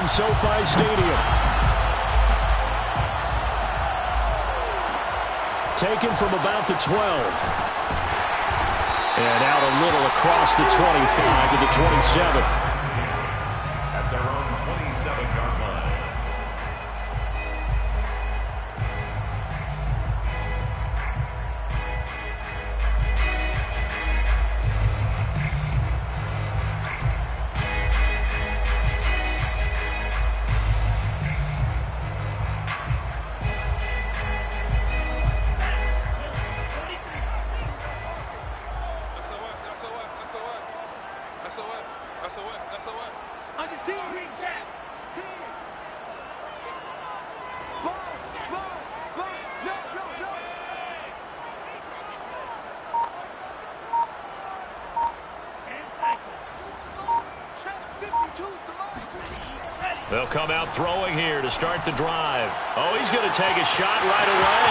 from SoFi Stadium. Taken from about the 12. And out a little across the 25 to the 27. At their own 27-yard line. They'll come out throwing here to start the drive. Oh, he's going to take a shot right away.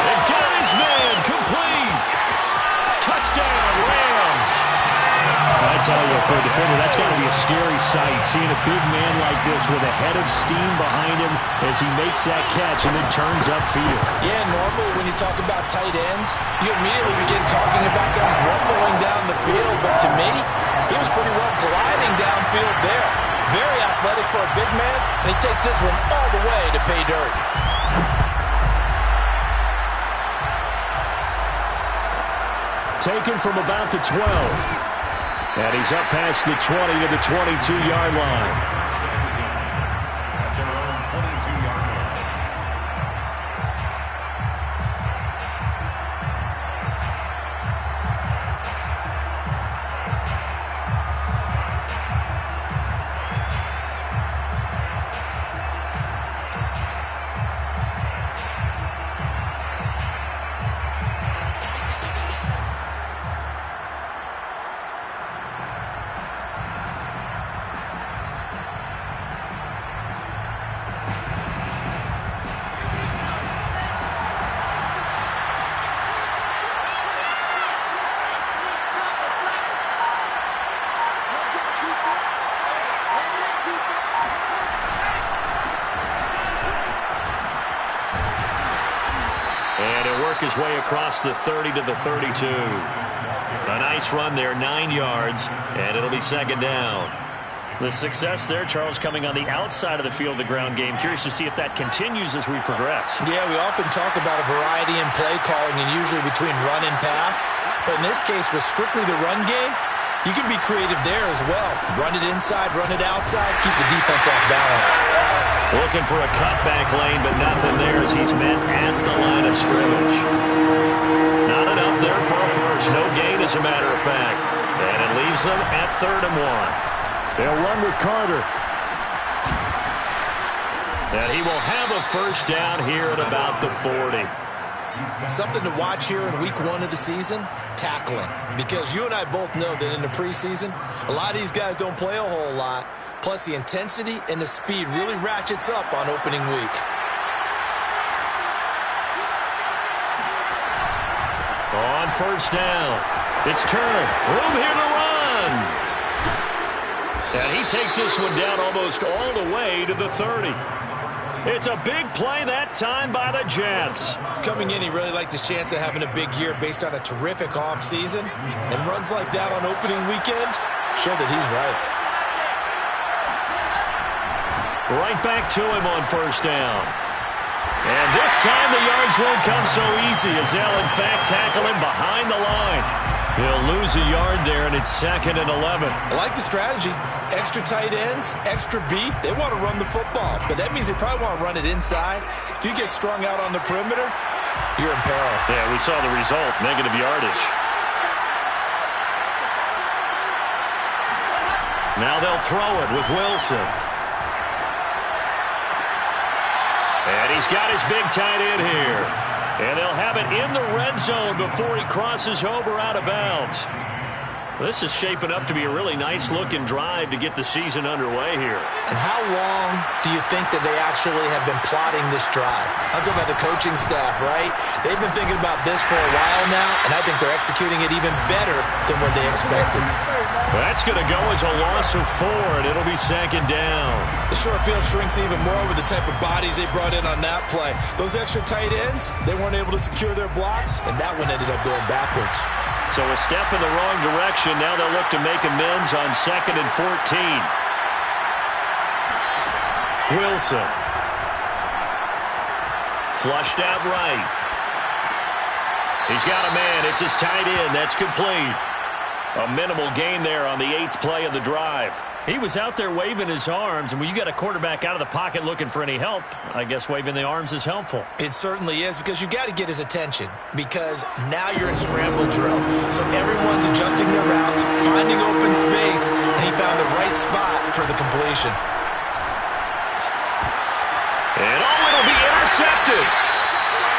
And got his man complete. Touchdown, Rams. I tell you, for a defender, that's got to be a scary sight, seeing a big man like this with a head of steam behind him as he makes that catch and then turns upfield. Yeah, normally when you talk about tight ends, you immediately begin talking about them rumbling down the field. But to me, he was pretty well gliding downfield there. Very athletic for a big man, and he takes this one all the way to pay dirt. Taken from about the 12. And he's up past the 20 to the 22-yard line. At their own 22-yard line. His way across the 30 to the 32. A nice run there, 9 yards, and it'll be second down. The success there, Charles, coming on the outside of the field of the ground game. Curious to see if that continues as we progress. Yeah, we often talk about a variety in play calling and usually between run and pass. But in this case, with strictly the run game, you can be creative there as well. Run it inside, run it outside, keep the defense off balance. Looking for a cutback lane, but nothing there as he's met at the line of scrimmage. Not enough there for a first. No gain, as a matter of fact. And it leaves them at 3rd and 1. They'll run with Carter. And he will have a first down here at about the 40. Something to watch here in week 1 of the season, tackling. Because you and I both know that in the preseason, a lot of these guys don't play a whole lot. Plus, the intensity and the speed really ratchets up on opening week. On first down, it's Turner. Room here to run. And he takes this one down almost all the way to the 30. It's a big play that time by the Jets. Coming in, he really liked his chance of having a big year based on a terrific offseason. And runs like that on opening weekend show that he's right. Right back to him on first down. And this time the yards won't come so easy as they'll, in fact, tackle him behind the line. He'll lose a yard there, and it's 2nd and 11. I like the strategy. Extra tight ends, extra beef. They want to run the football, but that means they probably want to run it inside. If you get strung out on the perimeter, you're in peril. Yeah, we saw the result, negative yardage. Now they'll throw it with Wilson. And he's got his big tight end here. And they'll have it in the red zone before he crosses over out of bounds. This is shaping up to be a really nice-looking drive to get the season underway here. And how long do you think that they actually have been plotting this drive? I'm talking about the coaching staff, right? They've been thinking about this for a while now, and I think they're executing it even better than what they expected. That's going to go as a loss of 4, and it'll be second down. The short field shrinks even more with the type of bodies they brought in on that play. Those extra tight ends, they weren't able to secure their blocks, and that one ended up going backwards. So a step in the wrong direction. Now they'll look to make amends on 2nd and 14. Wilson. Flushed out right. He's got a man. It's his tight end. That's complete. A minimal gain there on the 8th play of the drive. He was out there waving his arms, and when you got a quarterback out of the pocket looking for any help, I guess waving the arms is helpful. It certainly is, because you got to get his attention, because now you're in scramble drill. So everyone's adjusting their routes, finding open space, and he found the right spot for the completion. And it'll be intercepted.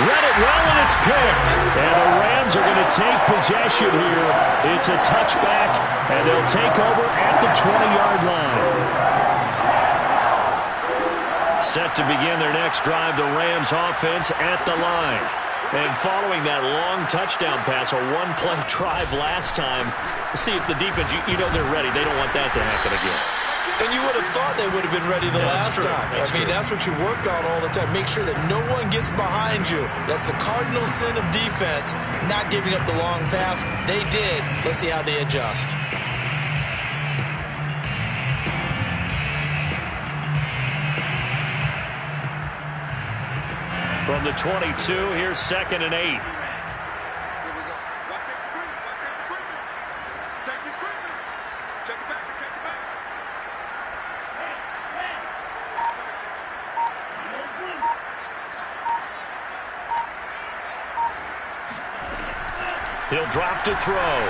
Read it well, and it's picked. And the Rams are going to take possession here. It's a touchback, and they'll take over at the 20-yard line. Set to begin their next drive, the Rams offense at the line. And following that long touchdown pass, a one-play drive last time, see if the defense, you know they're ready. They don't want that to happen again. And you would have thought they would have been ready the last time. That's what you work on all the time. Make sure that no one gets behind you. That's the cardinal sin of defense, not giving up the long pass. They did. Let's see how they adjust. From the 22, here's 2nd and 8. He'll drop to throw.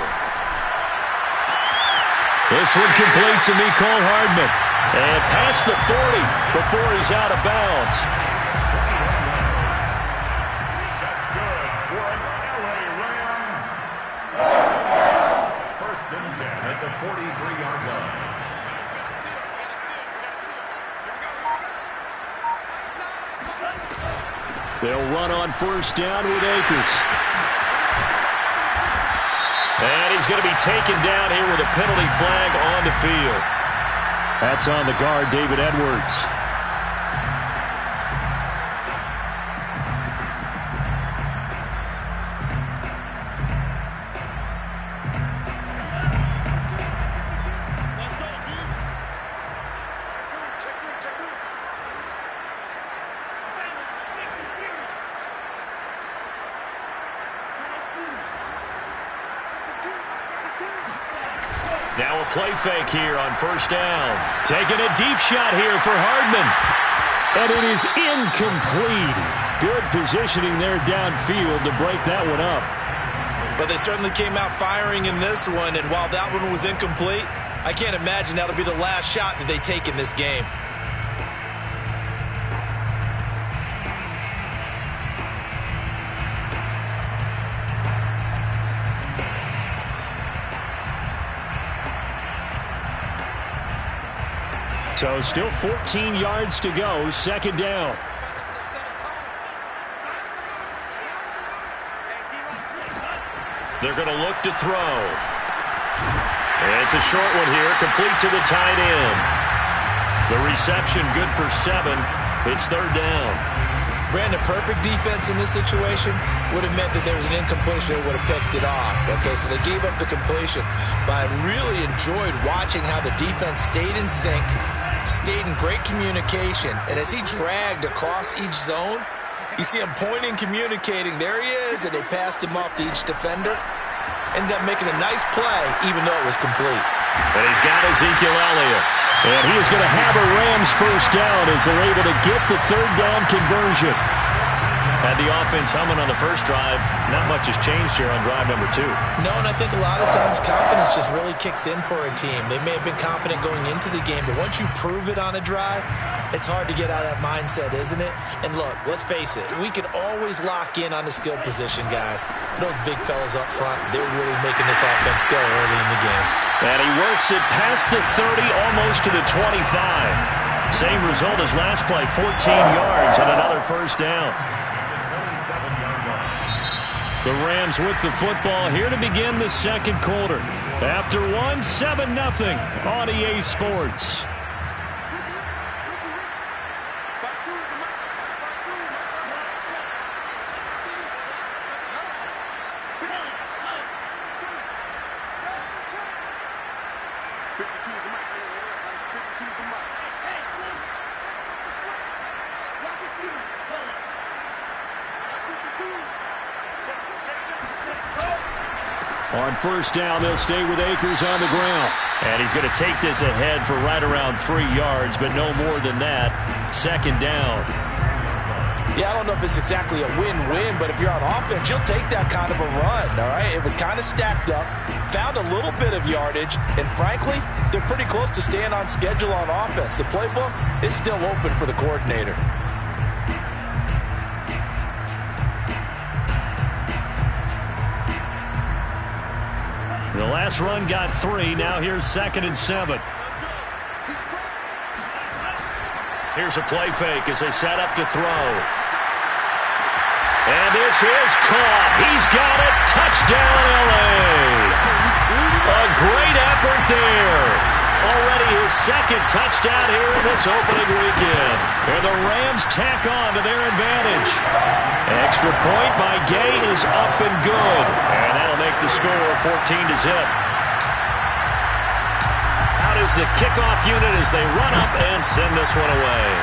This one complete to Mecole Hardman. And past the 40 before he's out of bounds. That's good for an LA Rams. 1st and 10 at the 43-yard line. They'll run on 1st down with Akers. And he's going to be taken down here with a penalty flag on the field. That's on the guard, David Edwards. Now a play fake here on 1st down. Taking a deep shot here for Hardman. And it is incomplete. Good positioning there downfield to break that one up. But they certainly came out firing in this one, and while that one was incomplete, I can't imagine that'll be the last shot that they take in this game. So still 14 yards to go, 2nd down. They're going to look to throw. And it's a short one here, complete to the tight end. The reception good for 7. It's 3rd down. Brandon, perfect defense in this situation would have meant that there was an incompletion that would have picked it off. Okay, so they gave up the completion. But I really enjoyed watching how the defense stayed in sync, stayed in great communication. And as he dragged across each zone, you see him pointing, communicating. There he is, and they passed him off to each defender. Ended up making a nice play, even though it was complete. And he's got Ezekiel Elliott. And he is going to have a Rams 1st down as they're able to get the 3rd down conversion. Had the offense humming on the first drive. Not much has changed here on drive number 2. No, and I think a lot of times confidence just really kicks in for a team. They may have been confident going into the game, but once you prove it on a drive, it's hard to get out of that mindset, isn't it? And look, let's face it, we can always lock in on the skill position, guys. Those big fellas up front, they're really making this offense go early in the game. And he works it past the 30, almost to the 25. Same result as last play, 14 yards and another first down. The Rams with the football here to begin the second quarter. After one, 7-0 on EA Sports. On first down, they'll stay with Akers on the ground. And he's going to take this ahead for right around 3 yards, but no more than that. Second down. Yeah, I don't know if it's exactly a win-win, but if you're on offense, you'll take that kind of a run, all right? It was kind of stacked up, found a little bit of yardage, and frankly, they're pretty close to staying on schedule on offense. The playbook is still open for the coordinator. The last run got 3. Now here's 2nd and 7. Here's a play fake as they set up to throw. And this is caught. He's got it. Touchdown, L.A. A great effort there. Already his second touchdown here in this opening weekend. And the Rams tack on to their advantage. Extra point by Gay is up and good. And that'll make the score 14-0. Out is the kickoff unit as they run up and send this one away.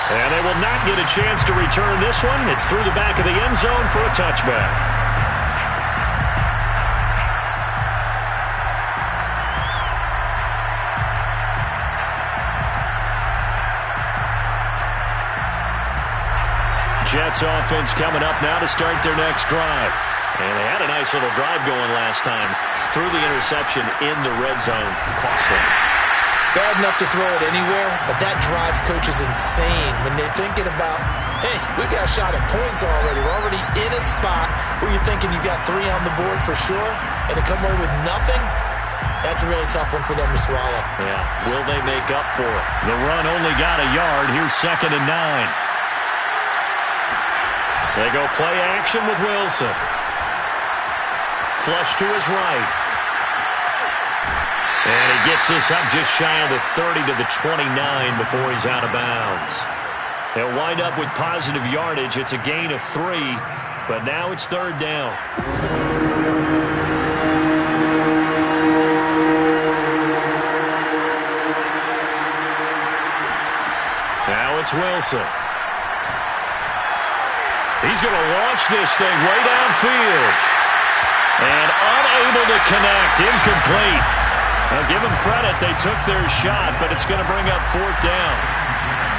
And they will not get a chance to return this one. It's through the back of the end zone for a touchback. Jets offense coming up now to start their next drive. And they had a nice little drive going last time. Threw the interception in the red zone. Costly. Bad enough to throw it anywhere, but that drives coaches insane when they're thinking about, hey, we've got a shot at points already. We're already in a spot where you're thinking you've got 3 on the board for sure, and to come away with nothing, that's a really tough one for them to swallow. Yeah, will they make up for it? The run only got a yard. Here's 2nd and 9. They go play action with Wilson. Flush to his right. And he gets this up just shy of the 30 to the 29 before he's out of bounds. They'll wind up with positive yardage. It's a gain of 3, but now it's 3rd down. Now it's Wilson. He's going to launch this thing way downfield. And unable to connect. Incomplete. Now give them credit. They took their shot, but it's going to bring up 4th down.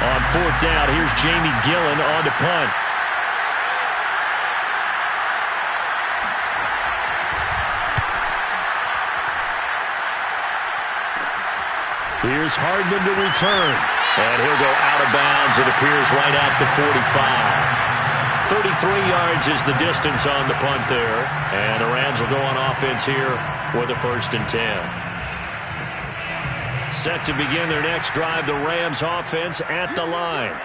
On 4th down, here's Jamie Gillen on to punt. Here's Hardman to return. And he'll go out of bounds. It appears right at the 45. 33 yards is the distance on the punt there. And the Rams will go on offense here with a 1st and 10. Set to begin their next drive, the Rams offense at the line.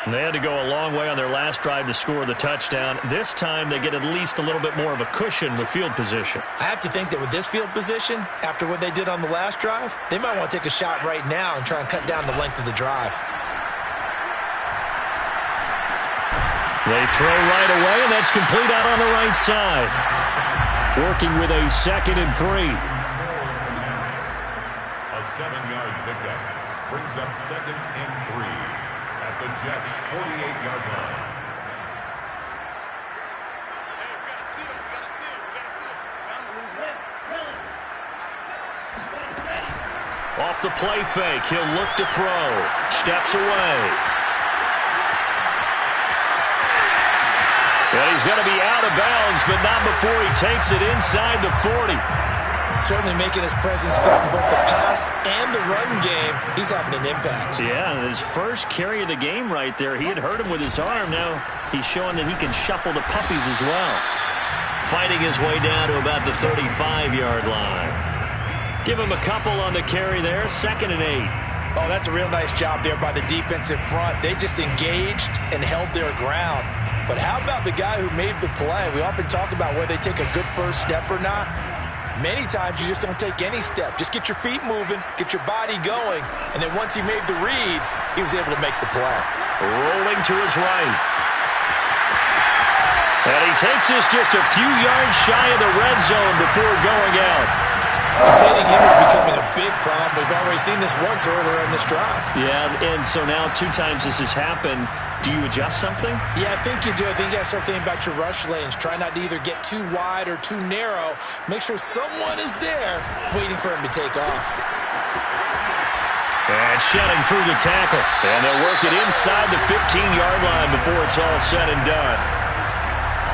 They had to go a long way on their last drive to score the touchdown. This time they get at least a little bit more of a cushion with field position. I have to think that with this field position, after what they did on the last drive, they might want to take a shot right now and try and cut down the length of the drive. They throw right away, and that's complete out on the right side. Working with a 2nd and 3. A 7-yard pickup brings up 2nd and 3 at the Jets' 48-yard line. Off the play fake, he'll look to throw. Steps away. And he's going to be out of bounds, but not before he takes it inside the 40. Certainly making his presence felt in both the pass and the run game. He's having an impact. Yeah, his first carry of the game right there. He had hurt him with his arm. Now he's showing that he can shuffle the puppies as well. Fighting his way down to about the 35-yard line. Give him a couple on the carry there. 2nd and 8. Oh, that's a real nice job there by the defensive front. They just engaged and held their ground. But how about the guy who made the play? We often talk about whether they take a good first step or not. Many times you just don't take any step. Just get your feet moving, get your body going, and then once he made the read, he was able to make the play. Rolling to his right. And he takes this just a few yards shy of the red zone before going out. Containing him is becoming a big problem. We've already seen this once earlier in this drive. Yeah, and so now 2 times this has happened. Do you adjust something? Yeah, I think you do. I think you got to start thinking about your rush lanes. Try not to either get too wide or too narrow. Make sure someone is there waiting for him to take off. And shedding through the tackle. And they'll work it inside the 15-yard line before it's all said and done.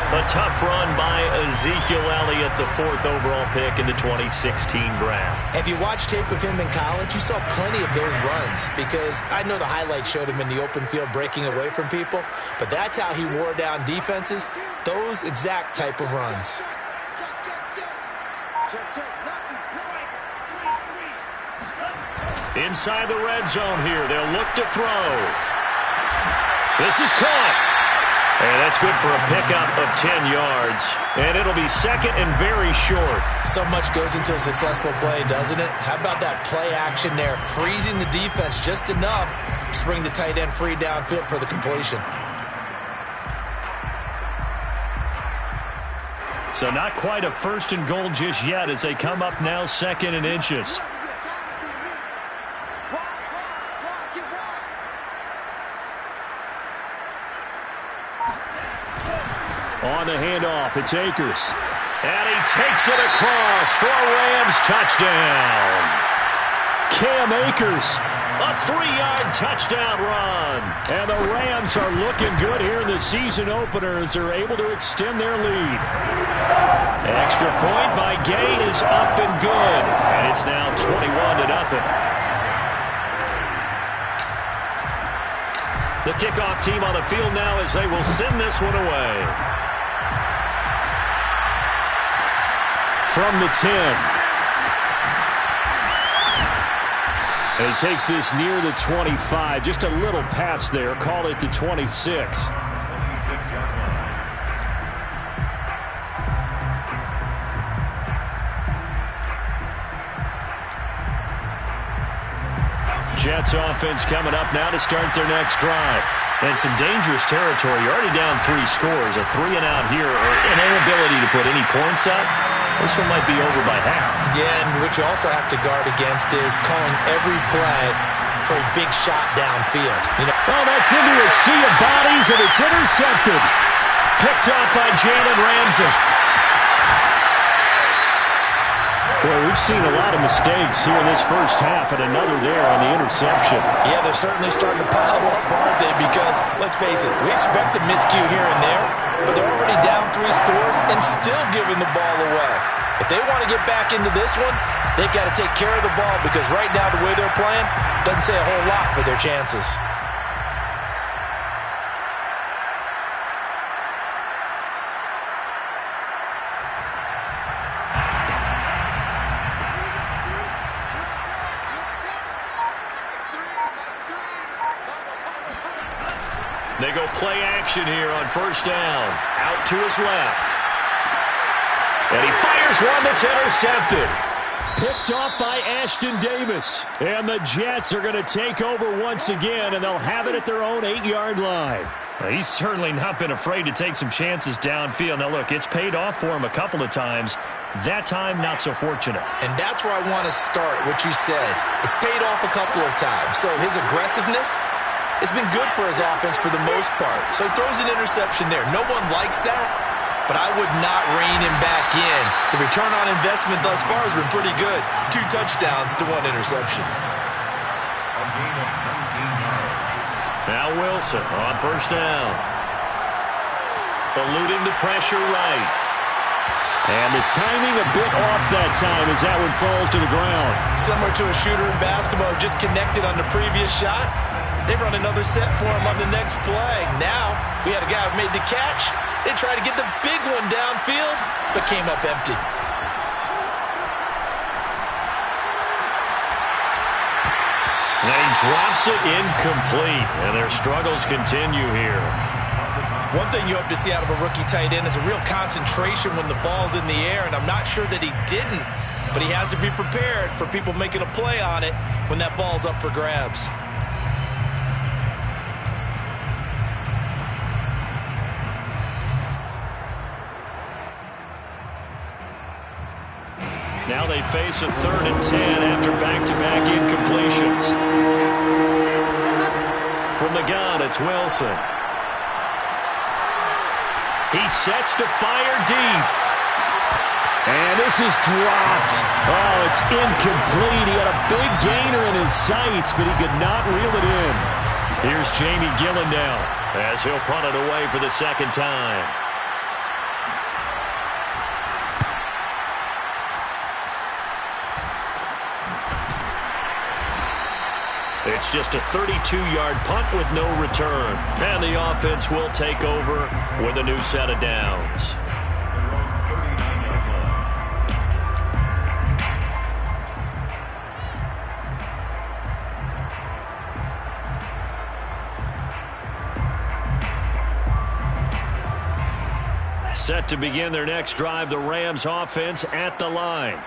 A tough run by Ezekiel Elliott, the 4th overall pick in the 2016 draft. If you watched tape of him in college, you saw plenty of those runs because I know the highlights showed him in the open field breaking away from people, but that's how he wore down defenses, those exact type of runs. Inside the red zone here, they'll look to throw. This is caught. And that's good for a pickup of 10 yards. And it'll be 2nd and very short. So much goes into a successful play, doesn't it? How about that play action there? Freezing the defense just enough to bring the tight end free downfield for the completion. So not quite a 1st and goal just yet as they come up now 2nd and inches. On the handoff, it's Akers. And he takes it across for a Rams touchdown. Cam Akers, a 3-yard touchdown run. And the Rams are looking good here in the season opener as they're able to extend their lead. Extra point by Gay is up and good. And it's now 21-0. The kickoff team on the field now as they will send this one away. From the 10. And he takes this near the 25. Just a little pass there. Call it the 26. Jets offense coming up now to start their next drive. And some dangerous territory. You're already down 3 scores. A 3-and-out here, or an inability to put any points up. This one might be over by half. Yeah, and what you also have to guard against is calling every play for a big shot downfield. Oh, that's into a sea of bodies, and it's intercepted. Picked up by Jalen Ramsey. Boy, we've seen a lot of mistakes here in this first half, and another there on the interception. Yeah, they're certainly starting to pile up, aren't they? Because, let's face it, we expect a miscue here and there, but they're already down 3 scores and still giving the ball away. If they want to get back into this one, they've got to take care of the ball because right now the way they're playing doesn't say a whole lot for their chances. They go play action here on first down. Out to his left. And he fires one that's intercepted. Picked off by Ashton Davis. And the Jets are going to take over once again, and they'll have it at their own 8-yard line. Well, he's certainly not been afraid to take some chances downfield. Now, look, it's paid off for him a couple of times. That time, not so fortunate. And that's where I want to start, what you said. It's paid off a couple of times. So his aggressiveness has been good for his offense for the most part. So he throws an interception there. No one likes that. but I would not rein him back in. The return on investment thus far has been pretty good. 2 touchdowns to 1 interception. A gain of 19 yards. Now Wilson on first down. Eluding the pressure right. And the timing a bit off that time as that one falls to the ground. Similar to a shooter in basketball, just connected on the previous shot. They run another set for him on the next play. Now, we had a guy who made the catch. They tried to get the big one downfield, but came up empty. And he drops it incomplete, and their struggles continue here. One thing you hope to see out of a rookie tight end is a real concentration when the ball's in the air, and I'm not sure that he didn't, but he has to be prepared for people making a play on it when that ball's up for grabs. Now they face a 3rd and 10 after back-to-back incompletions. From the gun, it's Wilson. He sets to fire deep. And this is dropped. Oh, it's incomplete. He had a big gainer in his sights, but he could not reel it in. Here's Jamie Gillen now as he'll punt it away for the 2nd time. It's just a 32-yard punt with no return. And the offense will take over with a new set of downs. Set to begin their next drive, the Rams offense at the line.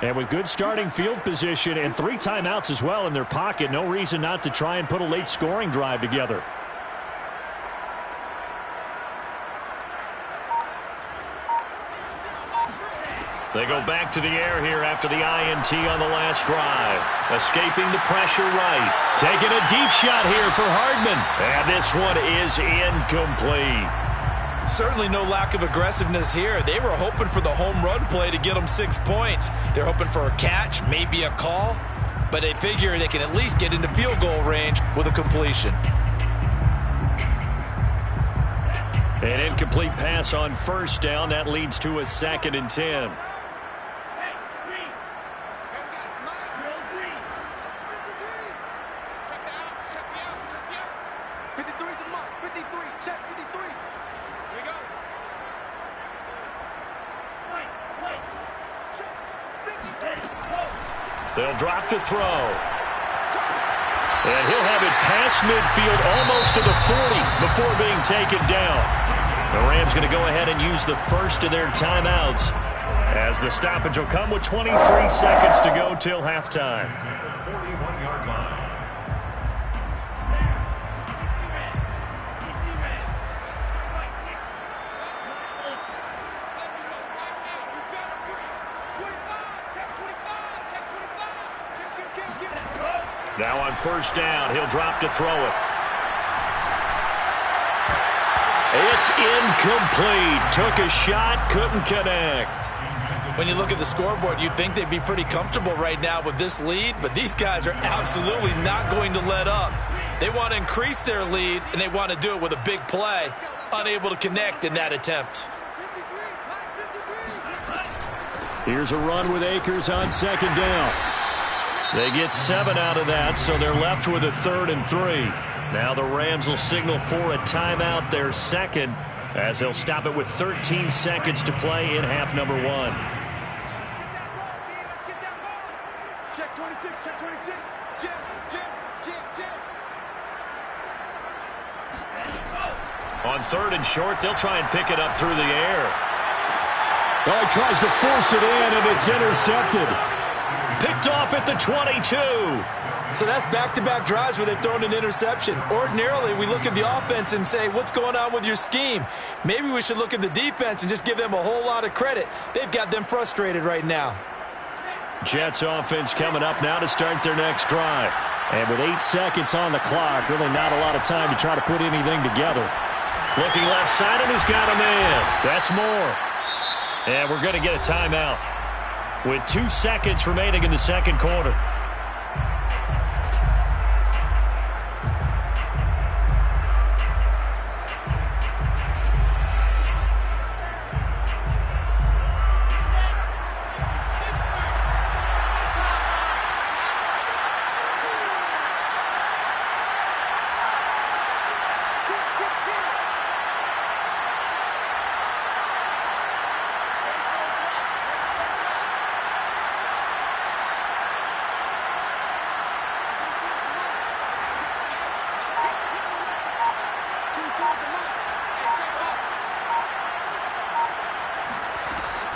And with good starting field position and 3 timeouts as well in their pocket, no reason not to try and put a late scoring drive together. They go back to the air here after the INT on the last drive. Escaping the pressure right. Taking a deep shot here for Hardman. And this one is incomplete. Certainly no lack of aggressiveness here. They were hoping for the home run play to get them 6 points. They're hoping for a catch, maybe a call, but they figure they can at least get into field goal range with a completion. An incomplete pass on first down. That leads to a 2nd and 10. They'll drop to throw. And he'll have it past midfield almost to the 40 before being taken down. The Rams going to go ahead and use the first of their timeouts as the stoppage will come with 23 seconds to go till halftime. 41-yard line. Now on first down, he'll drop to throw it. It's incomplete. Took a shot, couldn't connect. When you look at the scoreboard, you'd think they'd be pretty comfortable right now with this lead, but these guys are absolutely not going to let up. They want to increase their lead, and they want to do it with a big play. Unable to connect in that attempt. Here's a run with Akers on 2nd down. They get 7 out of that, so they're left with a 3rd and 3. Now the Rams will signal for a timeout, their 2nd, as they'll stop it with 13 seconds to play in half number 1. Check 26, check 26. On 3rd and short, they'll try and pick it up through the air. Oh, he tries to force it in, and it's intercepted. Picked off at the 22. So that's back-to-back drives where they've thrown an interception. Ordinarily, we look at the offense and say, what's going on with your scheme? Maybe we should look at the defense and just give them a whole lot of credit. They've got them frustrated right now. Jets offense coming up now to start their next drive. And with 8 seconds on the clock, really not a lot of time to try to put anything together. Looking left side, and he's got a man. That's more. And we're going to get a timeout with 2 seconds remaining in the second quarter.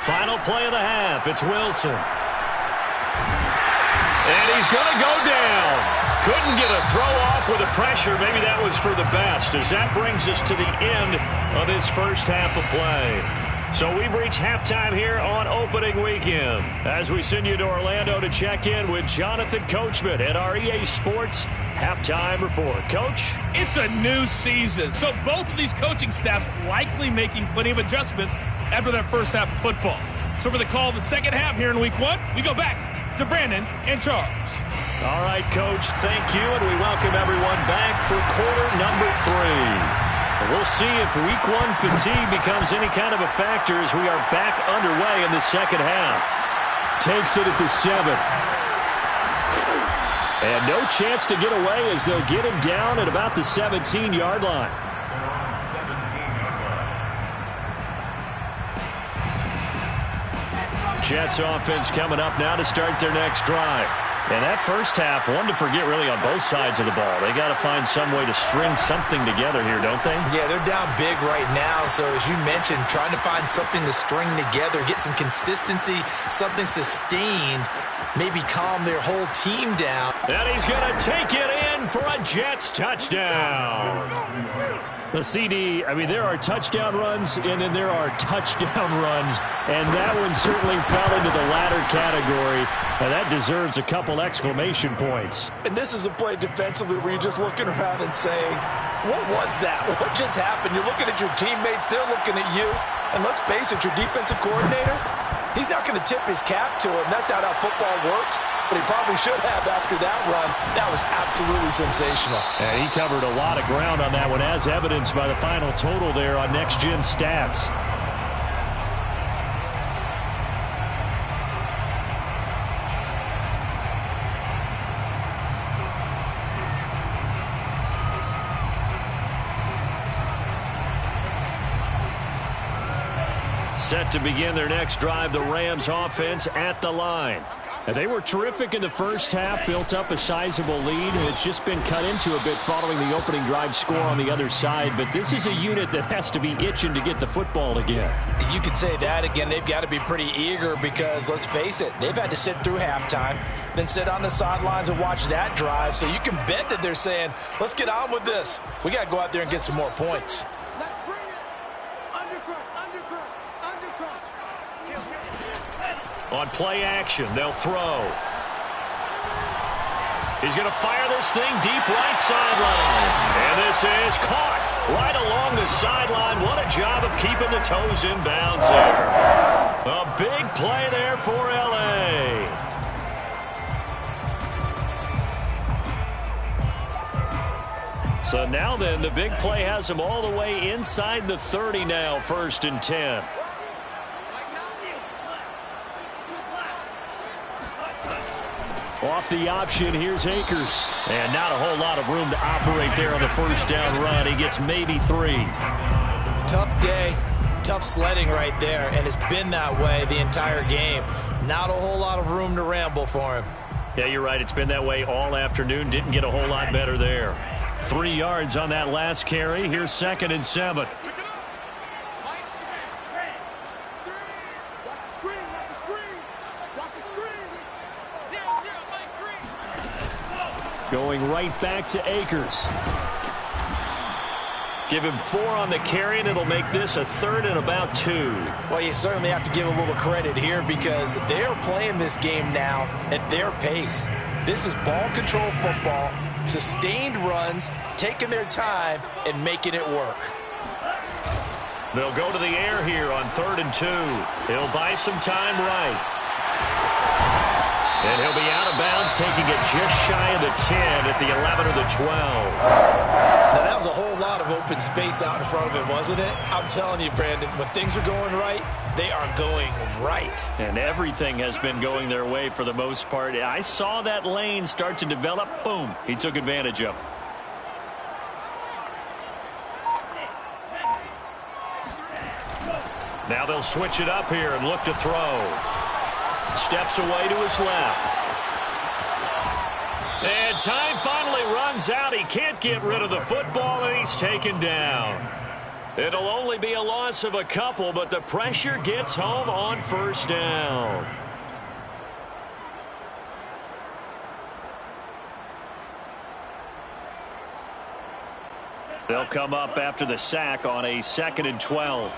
Final play of the half. It's Wilson. And he's going to go down. Couldn't get a throw off with the pressure. Maybe that was for the best, as that brings us to the end of this first half of play. So we've reached halftime here on opening weekend, as we send you to Orlando to check in with Jonathan Coachman at our EA Sports Halftime Report. Coach? It's a new season, so both of these coaching staffs likely making plenty of adjustments after their first half of football. So for the call of the second half here in Week 1, we go back to Brandon and Charles. All right, Coach, thank you, and we welcome everyone back for quarter number 3. We'll see if Week 1 fatigue becomes any kind of a factor as we are back underway in the second half. Takes it at the 7. And no chance to get away as they'll get him down at about the 17-yard line. Jets offense coming up now to start their next drive. And that first half, one to forget really on both sides of the ball. They got to find some way to string something together here, don't they? Yeah, they're down big right now. So as you mentioned, trying to find something to string together, get some consistency, something sustained, maybe calm their whole team down. And he's going to take it in for a Jets touchdown. The CD, I mean, there are touchdown runs, and then there are touchdown runs, and that one certainly fell into the latter category, and that deserves a couple exclamation points. And this is a play defensively where you're just looking around and saying, what was that? What just happened? You're looking at your teammates, they're looking at you, and let's face it, your defensive coordinator, he's not going to tip his cap to him. That's not how football works. But he probably should have after that run. That was absolutely sensational. And he covered a lot of ground on that one, as evidenced by the final total there on Next Gen Stats. Set to begin their next drive, the Rams offense at the line. And they were terrific in the first half, built up a sizable lead, and it's just been cut into a bit following the opening drive score on the other side. But this is a unit that has to be itching to get the football again. You could say that again. They've got to be pretty eager because, let's face it, they've had to sit through halftime, then sit on the sidelines and watch that drive. So you can bet that they're saying, let's get on with this. We got to go out there and get some more points. Let's bring it. Undercrush, undercrush, undercrush. On play action, they'll throw. He's going to fire this thing deep right sideline. And this is caught right along the sideline. What a job of keeping the toes in bounds there. A big play there for L.A. So now then, the big play has them all the way inside the 30 now, 1st and 10. Off the option, here's Akers. And not a whole lot of room to operate there on the first down run. He gets maybe 3. Tough day, tough sledding right there, and it's been that way the entire game. Not a whole lot of room to ramble for him. Yeah, you're right. It's been that way all afternoon. Didn't get a whole lot better there. 3 yards on that last carry. Here's 2nd and 7. Going right back to Akers. Give him 4 on the carry, and it'll make this a 3rd and about 2. Well, you certainly have to give a little credit here because they're playing this game now at their pace. This is ball control football, sustained runs, taking their time, and making it work. They'll go to the air here on 3rd and 2. He'll buy some time right. And he'll be out of bounds, taking it just shy of the 10 at the 11 or the 12. Now, that was a whole lot of open space out in front of him, wasn't it? I'm telling you, Brandon, when things are going right, they are going right. And everything has been going their way for the most part. I saw that lane start to develop. Boom. He took advantage of it. Now they'll switch it up here and look to throw. Steps away to his left. And time finally runs out. He can't get rid of the football, and he's taken down. It'll only be a loss of a couple, but the pressure gets home on 1st down. They'll come up after the sack on a 2nd and 12.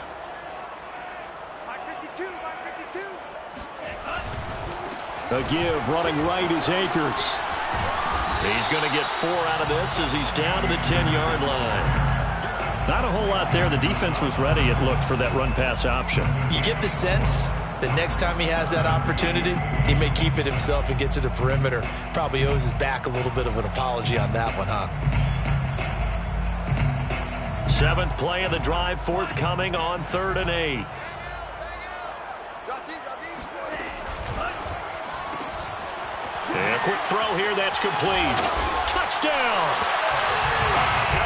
A give running right is Akers. He's going to get 4 out of this as he's down to the 10-yard line. Not a whole lot there. The defense was ready, it looked, for that run-pass option. You get the sense that next time he has that opportunity, he may keep it himself and get to the perimeter. Probably owes his back a little bit of an apology on that one, huh? 7th play of the drive, forthcoming on 3rd and 8. And a quick throw here, that's complete. Touchdown!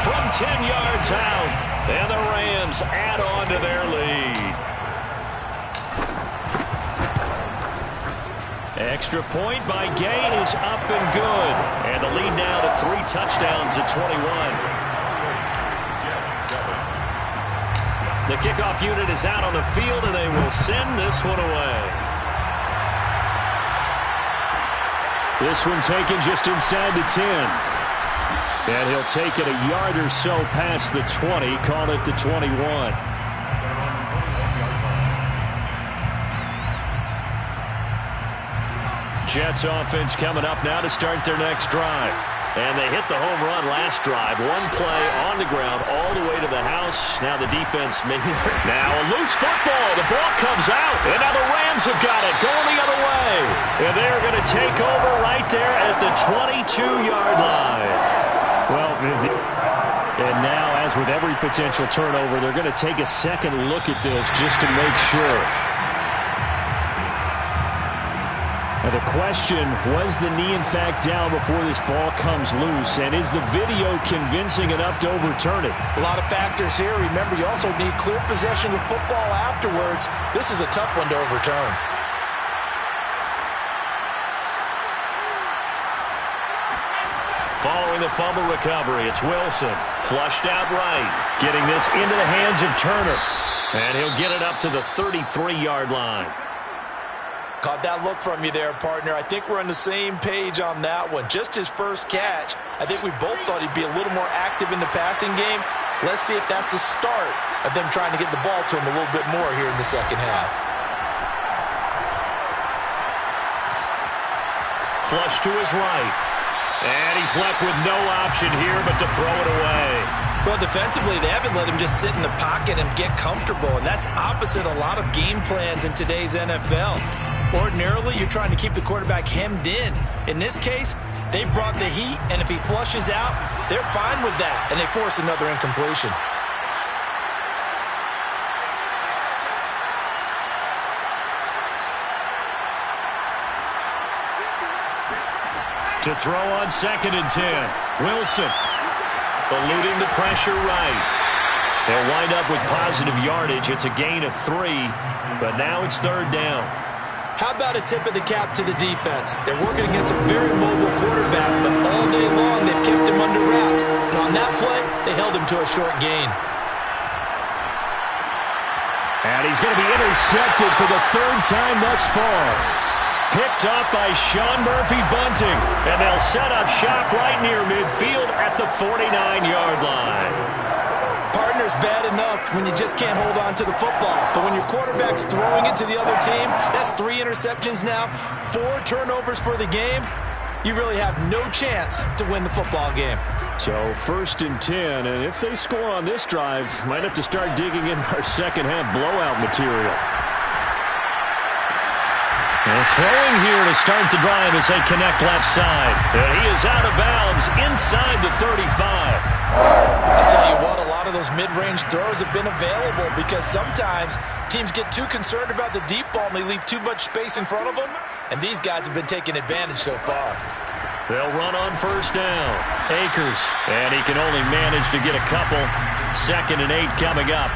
From 10 yards out, and the Rams add on to their lead. Extra point by Gain is up and good. And the lead now to 3 touchdowns at 21. The kickoff unit is out on the field, and they will send this one away. This one taken just inside the 10. And he'll take it a yard or so past the 20, call it the 21. Jets offense coming up now to start their next drive. And they hit the home run last drive. 1 play on the ground all the way to the house. Now the defense maybe. Now a loose football. The ball comes out. And now the Rams have got it going the other way. And they're going to take over right there at the 22-yard line. Well, and now, as with every potential turnover, they're going to take a second look at this just to make sure. Now the question, was the knee in fact down before this ball comes loose? And is the video convincing enough to overturn it? A lot of factors here. Remember, you also need clear possession of football afterwards. This is a tough one to overturn. Following the fumble recovery, it's Wilson. Flushed out right. Getting this into the hands of Turner. And he'll get it up to the 33-yard line. Caught that look from you there, partner. I think we're on the same page on that one. Just his first catch. I think we both thought he'd be a little more active in the passing game. Let's see if that's the start of them trying to get the ball to him a little bit more here in the second half. Flush to his right. And he's left with no option here but to throw it away. Well, defensively, they haven't let him just sit in the pocket and get comfortable, and that's opposite a lot of game plans in today's NFL. Ordinarily, you're trying to keep the quarterback hemmed in. In this case, they brought the heat, and if he flushes out, they're fine with that, and they force another incompletion. To throw on 2nd and 10. Wilson eluding the pressure right. They'll wind up with positive yardage. It's a gain of 3, but now it's 3rd down. How about a tip of the cap to the defense? They're working against a very mobile quarterback, but all day long they've kept him under wraps. And on that play, they held him to a short gain. And he's going to be intercepted for the 3rd time thus far. Picked up by Sean Murphy-Bunting. And they'll set up shop right near midfield at the 49-yard line. Partner's bad enough when you just can't hold on to the football. But when your quarterback's throwing it to the other team, that's 3 interceptions now, 4 turnovers for the game. you really have no chance to win the football game. So 1st and 10, and if they score on this drive, might have to start digging in our second-half blowout material. And throwing here to start the drive as they connect left side. And he is out of bounds inside the 35. I'll tell you what, a lot of those mid-range throws have been available because sometimes teams get too concerned about the deep ball and they leave too much space in front of them. And these guys have been taking advantage so far. They'll run on 1st down. Akers. And he can only manage to get a couple. 2nd and 8 coming up.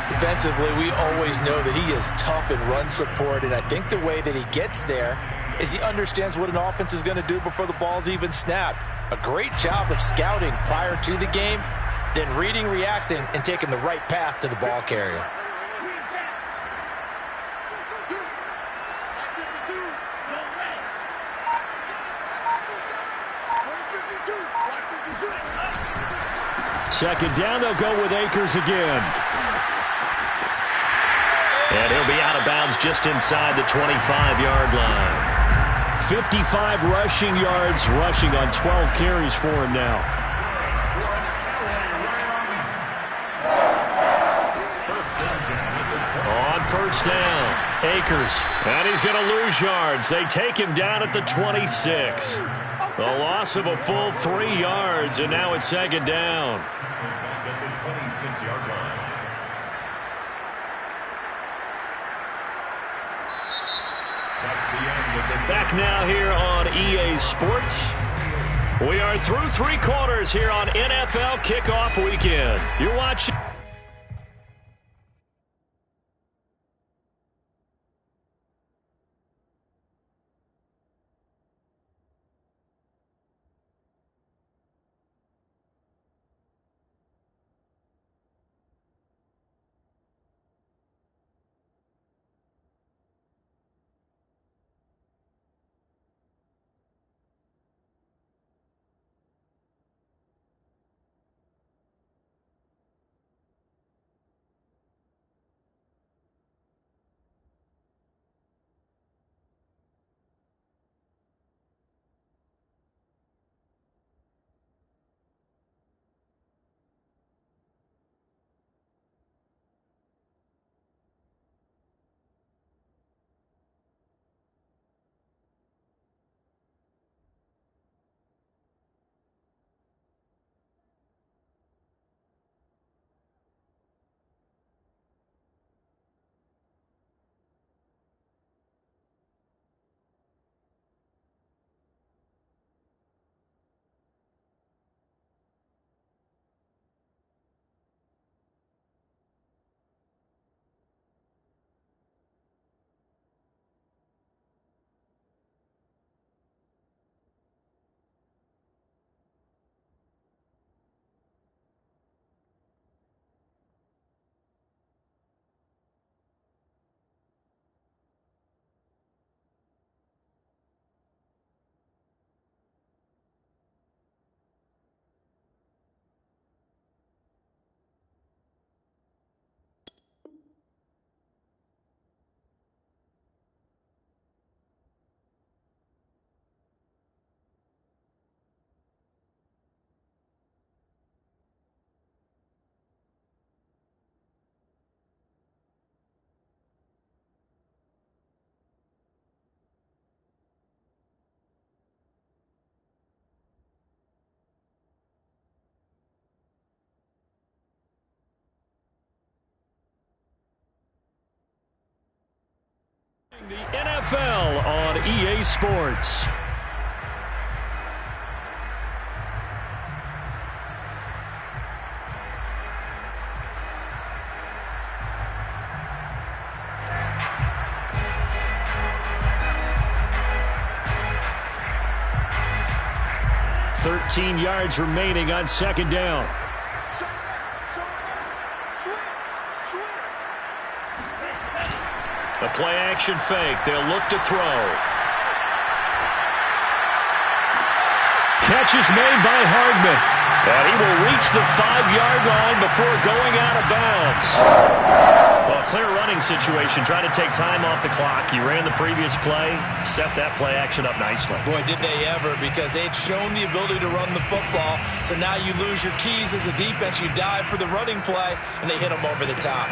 Defensively, we always know that he is tough in run support, and I think the way that he gets there is he understands what an offense is going to do before the ball's even snapped. A great job of scouting prior to the game, then reading, reacting, and taking the right path to the ball carrier. Second down, they'll go with Akers again. And he'll be out of bounds just inside the 25-yard line. 55 rushing yards, rushing on 12 carries for him now. On 1st down, Akers. And he's going to lose yards. They take him down at the 26. The loss of a full 3 yards, and now it's 2nd down. Back at the 26-yard line. Back now here on EA Sports. We are through 3 quarters here on NFL Kickoff Weekend. You're watching. The NFL on EA Sports. Thirteen yards remaining on 2nd down. The play-action fake. They'll look to throw. Catch is made by Hardman. And he will reach the 5-yard line before going out of bounds. Well, clear running situation. Trying to take time off the clock. He ran the previous play, set that play action up nicely. Boy, did they ever, because they had shown the ability to run the football. So now you lose your keys as a defense. You dive for the running play, and they hit them over the top.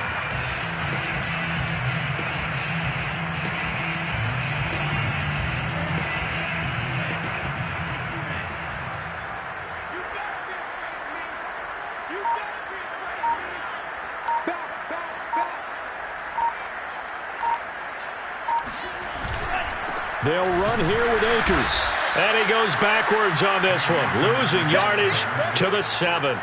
They'll run here with Akers. And he goes backwards on this one, losing yardage to the 7.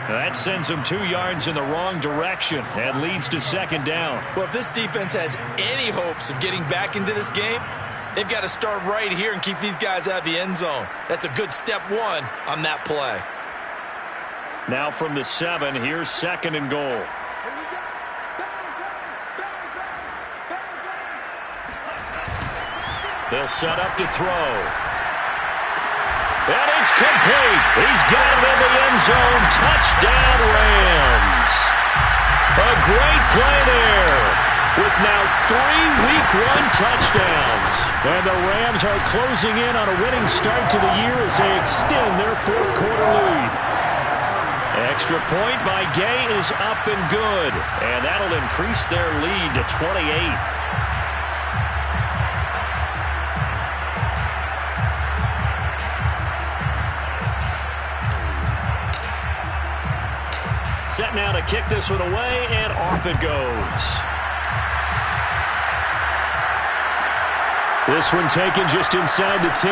That sends him 2 yards in the wrong direction and leads to 2nd down. Well, if this defense has any hopes of getting back into this game, they've got to start right here and keep these guys out of the end zone. That's a good step 1 on that play. Now from the 7, here's 2nd and goal. They'll set up to throw. And it's complete. He's got it in the end zone. Touchdown, Rams. A great play there with now 3 Week 1 touchdowns. And the Rams are closing in on a winning start to the year as they extend their 4th quarter lead. Extra point by Gay is up and good. And that'll increase their lead to 28. Set now to kick this one away, and off it goes. This one taken just inside the 10.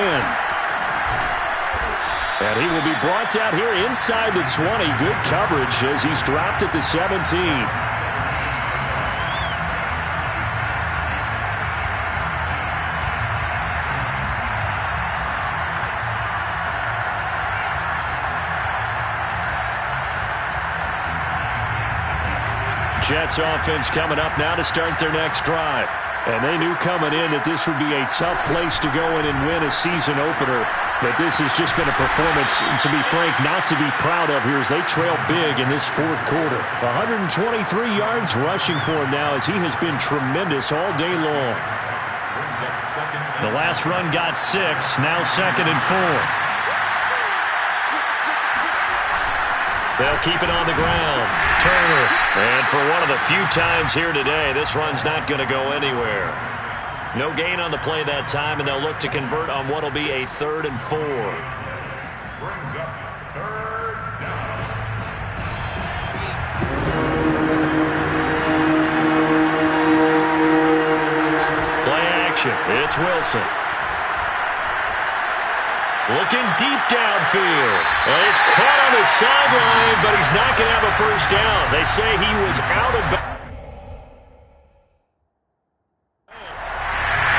And he will be brought down here inside the 20. Good coverage as he's dropped at the 17. Jets offense coming up now to start their next drive. And they knew coming in that this would be a tough place to go in and win a season opener. But this has just been a performance, to be frank, not to be proud of here as they trail big in this 4th quarter. 123 yards rushing for him now as he has been tremendous all day long. The last run got 6, now 2nd and 4. They'll keep it on the ground. Turner. And for one of the few times here today, this run's not going to go anywhere. No gain on the play that time, and they'll look to convert on what will be a 3rd and 4. Brings up 3rd down. Play action. It's Wilson. Looking deep downfield. And he's caught on the sideline, but he's not going to have a first down. They say he was out of bounds.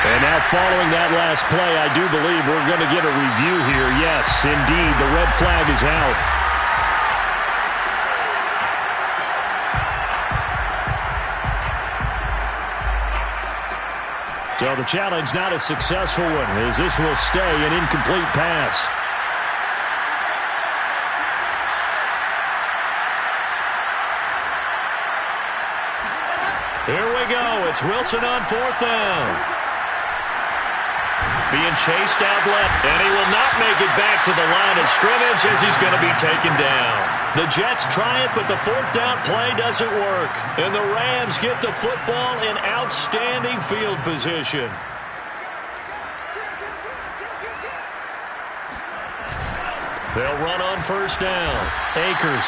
And now following that last play, I do believe we're going to get a review here. Yes, indeed, the red flag is out. So the challenge not a successful one, as this will stay an incomplete pass. Here we go. It's Wilson on 4th down. Being chased out left, and he will not make it back to the line of scrimmage as he's going to be taken down. The Jets try it, but the 4th down play doesn't work. And the Rams get the football in outstanding field position. They'll run on 1st down. Akers.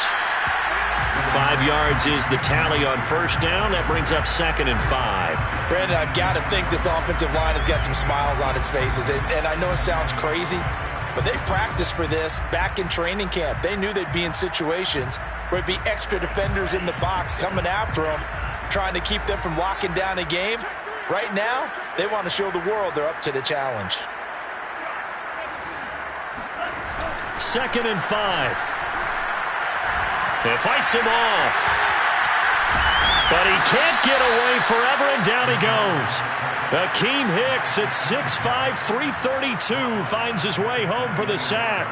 5 yards is the tally on 1st down. That brings up 2nd and 5. Brandon, I've got to think this offensive line has got some smiles on its faces. And I know it sounds crazy, but they practiced for this back in training camp. They knew they'd be in situations where it'd be extra defenders in the box coming after them, trying to keep them from locking down a game. Right now, they want to show the world they're up to the challenge. 2nd and 5. He fights him off. But he can't get away forever, and down he goes. Akeem Hicks at 6'5", 332 finds his way home for the sack.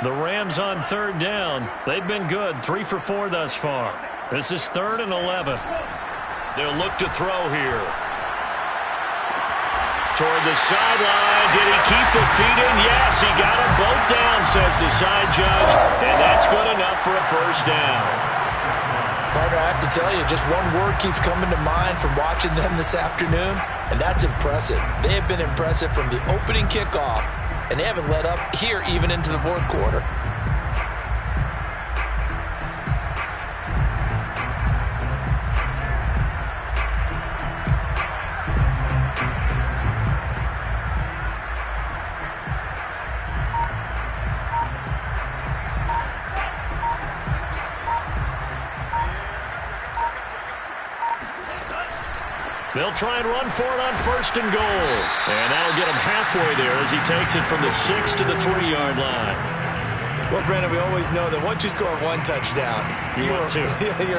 The Rams on third down. They've been good, 3 for 4 thus far. This is 3rd and 11. They'll look to throw here. Toward the sideline. Did he keep the feet in? Yes, he got them both down, says the side judge. And that's good enough for a first down. Partner, I have to tell you, just one word keeps coming to mind from watching them this afternoon, and that's impressive. They have been impressive from the opening kickoff, and they haven't let up here even into the fourth quarter. They'll try and run for it on 1st and goal. And that'll get him halfway there as he takes it from the 6 to the 3-yard line. Well, Brandon, we always know that once you score one touchdown, you're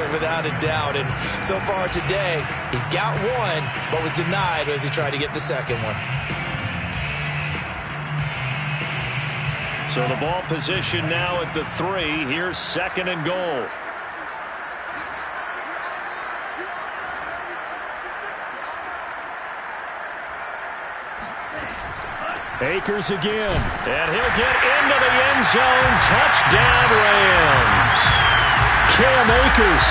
without a doubt. And so far today, he's got one, but was denied as he tried to get the second one. So the ball position now at the 3. Here's 2nd and goal. Akers again, and he'll get into the end zone. Touchdown, Rams. Cam Akers,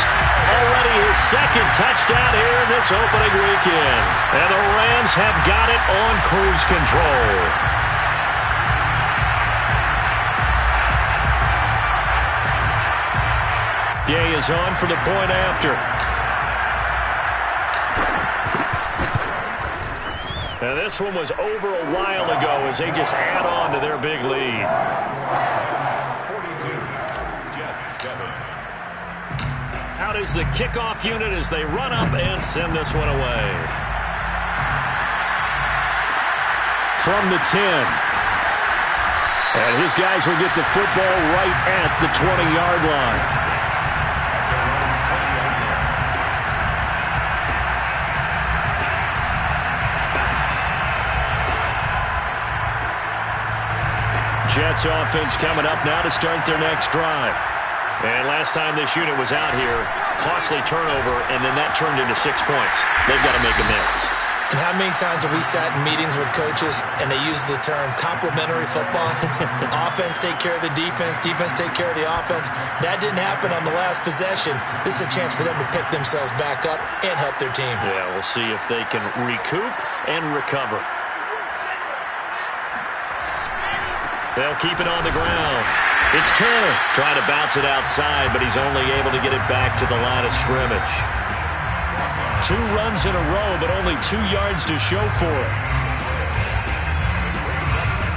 already his 2nd touchdown here in this opening weekend. And the Rams have got it on cruise control. Gay is on for the point after. Now this one was over a while ago as they just add on to their big lead. 42, Jets 7. Out is the kickoff unit as they run up and send this one away. From the 10. And his guys will get the football right at the 20-yard line. Jets offense coming up now to start their next drive. And last time this unit was out here, costly turnover, and then that turned into 6 points. They've got to make amends. And how many times have we sat in meetings with coaches and they use the term complementary football? Offense take care of the defense, defense take care of the offense. That didn't happen on the last possession. This is a chance for them to pick themselves back up and help their team. Yeah, we'll see if they can recoup and recover. They'll keep it on the ground. It's Turner trying to bounce it outside, but he's only able to get it back to the line of scrimmage. 2 runs in a row, but only 2 yards to show for it.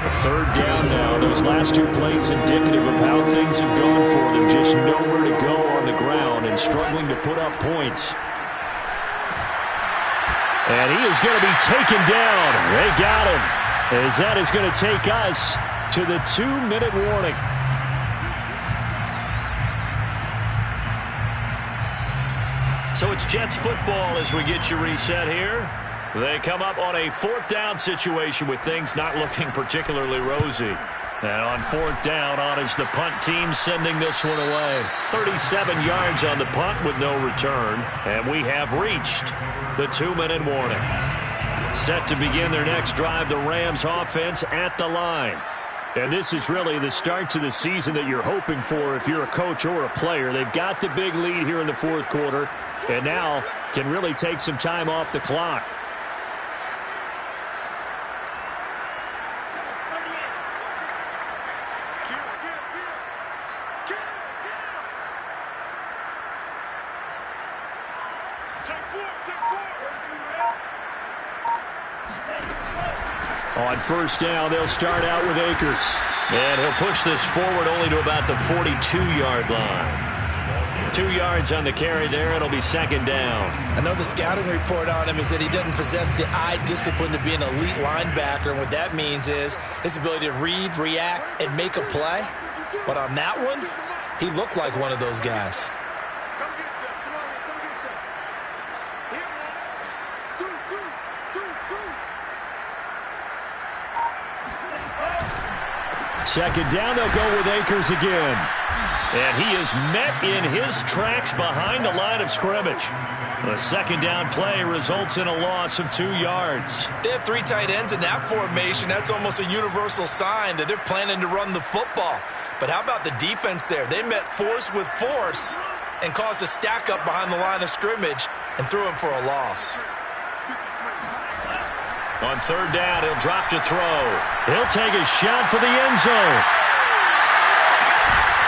A 3rd down now. Those last 2 plays indicative of how things have gone for them. Just nowhere to go on the ground and struggling to put up points. And he is going to be taken down. They got him. As that is going to take us to the 2-minute warning. So it's Jets football as we get you reset here. They come up on a 4th down situation with things not looking particularly rosy. And on 4th down, on is the punt team sending this one away. 37 yards on the punt with no return. And we have reached the 2-minute warning. Set to begin their next drive, the Rams offense at the line. And this is really the start to the season that you're hoping for if you're a coach or a player. They've got the big lead here in the 4th quarter and now can really take some time off the clock. On 1st down, they'll start out with Akers. And he'll push this forward only to about the 42-yard line. 2 yards on the carry there. It'll be 2nd down. I know the scouting report on him is that he doesn't possess the eye discipline to be an elite linebacker. And what that means is his ability to read, react, and make a play. But on that one, he looked like one of those guys. Second down, they'll go with Akers again. And he is met in his tracks behind the line of scrimmage. The second down play results in a loss of 2 yards. They have 3 tight ends in that formation. That's almost a universal sign that they're planning to run the football. But how about the defense there? They met force with force and caused a stack up behind the line of scrimmage and threw him for a loss. On third down, he'll drop to throw. He'll take a shot for the end zone.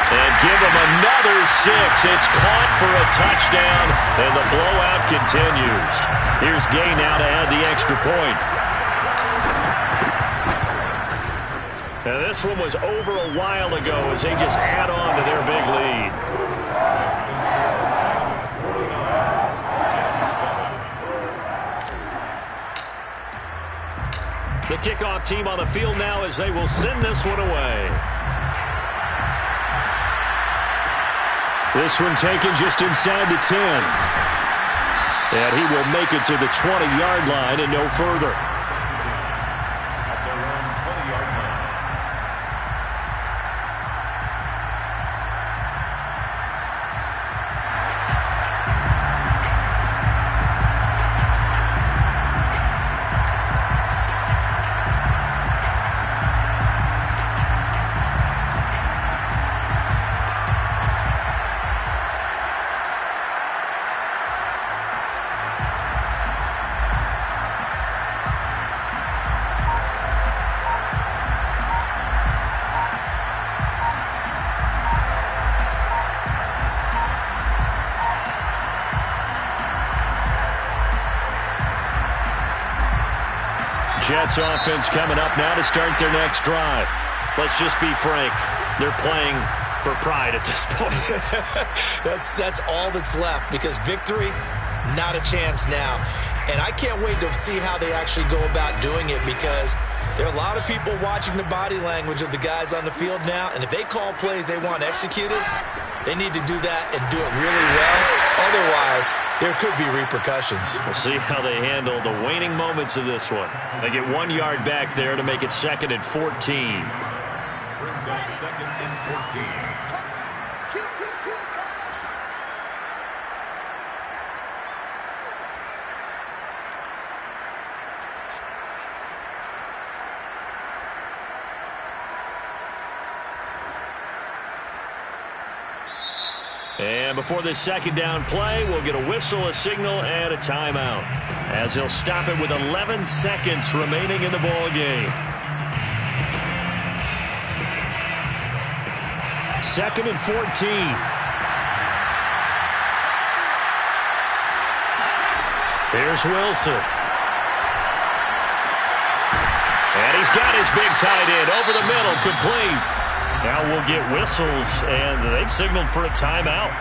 And give him another 6. It's caught for a touchdown, and the blowout continues. Here's Gay now to add the extra point. Now this one was over a while ago as they just add on to their big lead. The kickoff team on the field now as they will send this one away. This one taken just inside the 10. And he will make it to the 20-yard line and no further. At their own 20-yard line. Jets offense coming up now to start their next drive. Let's just be frank. They're playing for pride at this point. That's all that's left because victory, not a chance now. And I can't wait to see how they actually go about doing it because there are a lot of people watching the body language of the guys on the field now. And if they call plays they want executed, they need to do that and do it really well. Otherwise, there could be repercussions. We'll see how they handle the waning moments of this one. They get 1 yard back there to make it 2nd and 14. Brings up 2nd and 14. And before this second down play, we'll get a whistle, a signal, and a timeout, as he'll stop it with 11 seconds remaining in the ball game. 2nd and 14. Here's Wilson. And he's got his big tight end over the middle, complete. Now we'll get whistles, and they've signaled for a timeout.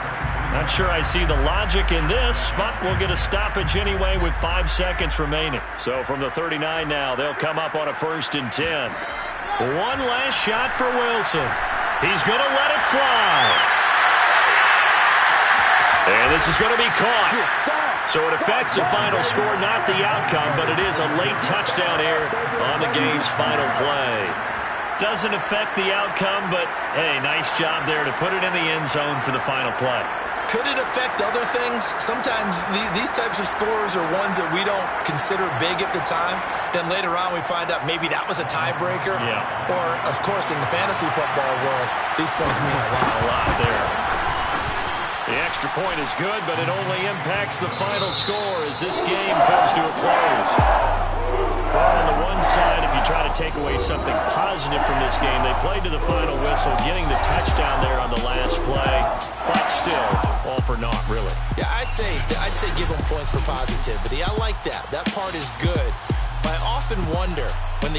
Not sure I see the logic in this, but we'll get a stoppage anyway with 5 seconds remaining. So from the 39 now, they'll come up on a 1st and 10. One last shot for Wilson. He's going to let it fly. And this is going to be caught. So it affects the final score, not the outcome, but it is a late touchdown here on the game's final play. Doesn't affect the outcome, but, hey, nice job there to put it in the end zone for the final play. Could it affect other things? Sometimes these types of scores are ones that we don't consider big at the time. Then later on we find out maybe that was a tiebreaker. Yeah. Or, of course, in the fantasy football world, these points mean a lot. A lot there. The extra point is good, but it only impacts the final score as this game comes to a close. Well, on the one side, if you try to take away something positive from this game, they played to the final whistle, getting the touchdown there on the last play, but still, all for naught, really. Yeah, I'd say give them points for positivity. I like that. That part is good. But I often wonder when the